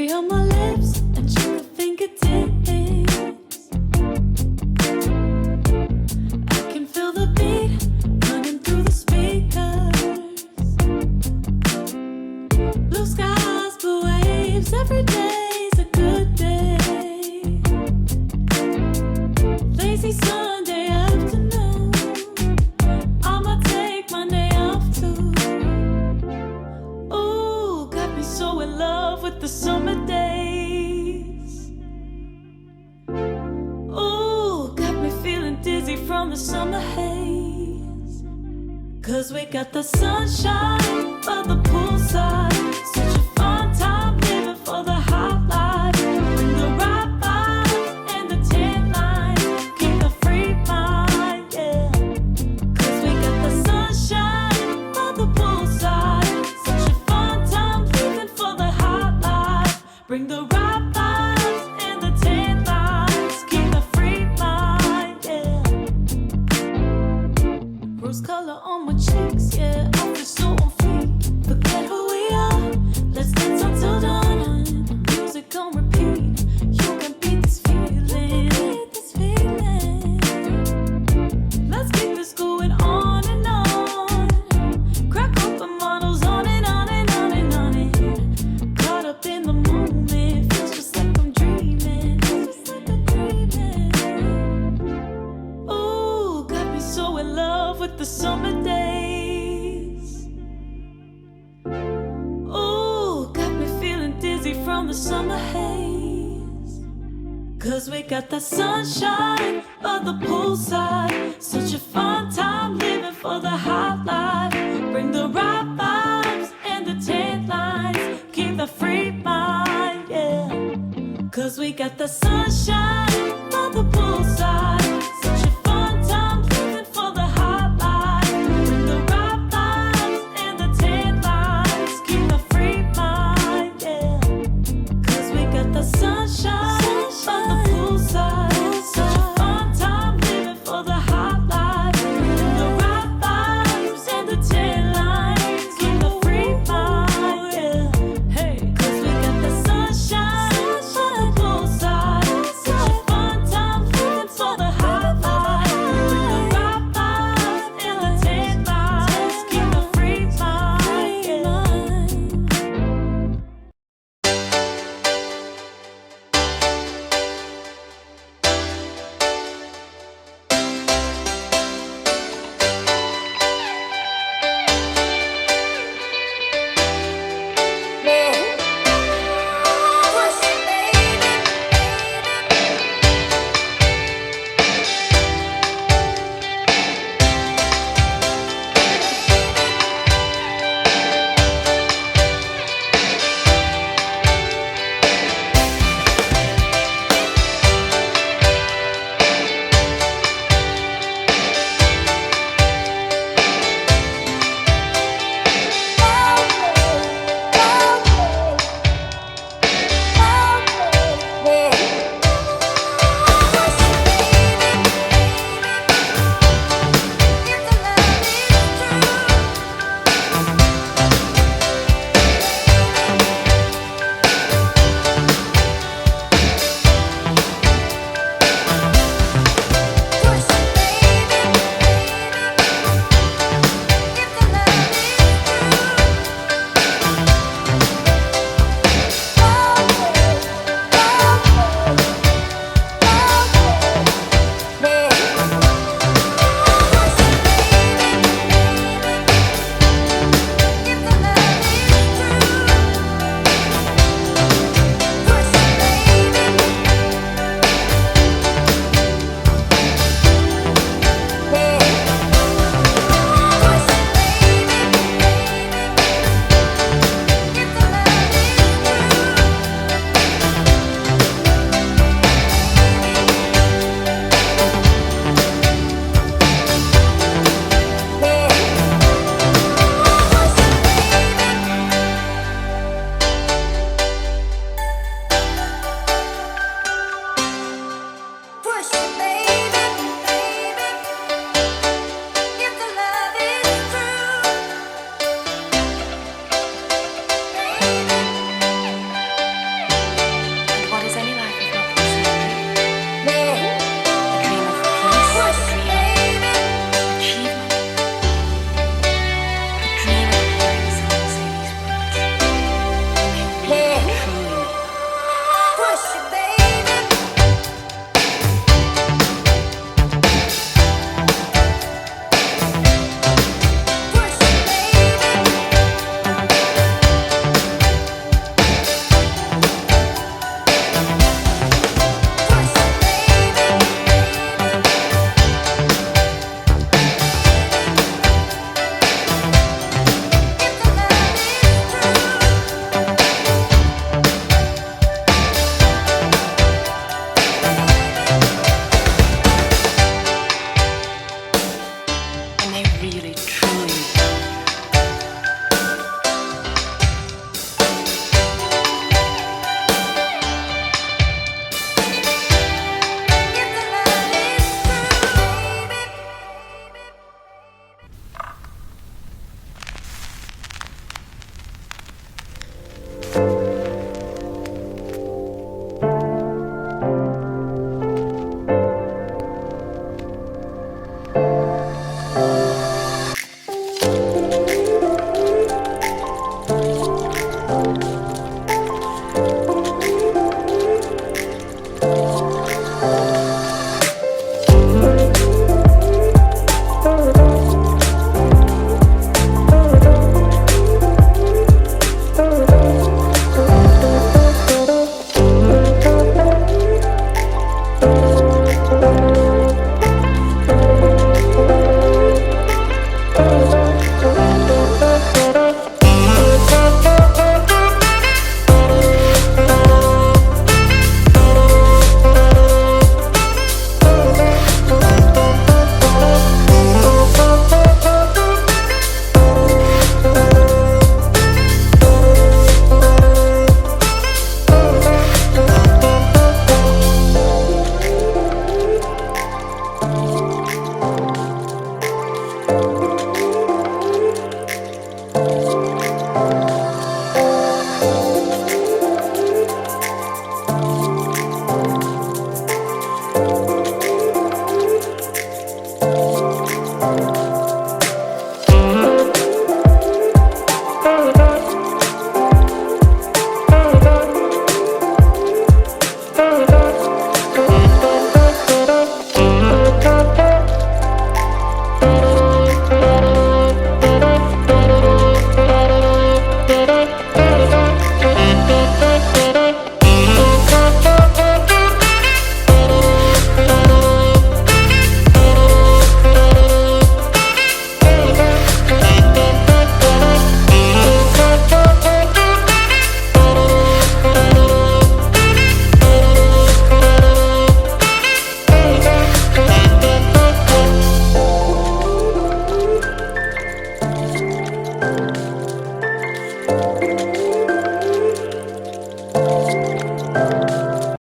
cherry on my lips and sugar fingertips. I can feel the beat running through the speakers. Blue skies, blue waves, every day's a good day. Lazy Sunday afternoon, I'ma take Monday off too. Ooh, got me so in love with the summer days. Ooh, got me feeling dizzy from the summer haze. Cause we got the sunshine by the poolside. Such a fun time living for the hot life. Bring the right vibes and the tan lines. Keep the free mind, yeah. Cause we got the sunshine by the poolside. Such a fun time living for the hot life. Bring the right vibes and the tan lines. Keep the free mind, yeah. Rose color on my cheeks, yeah. I feel so on fleek. Forget who we are. Let's dance until dawn. Music on repeat. You can beat this feeling. Let's keep this going on and on. Crack open models on and on and on and on it. Caught up in the moment. Feels just like I'm dreaming. Ooh, got me so in love with the summer days. Ooh, got me feeling dizzy from the summer haze. Cause we got the sunshine by the poolside. Such a fun time living for the hot life. Bring the right vibes and the tan lines. Keep the free mind, yeah. Cause we got the sunshine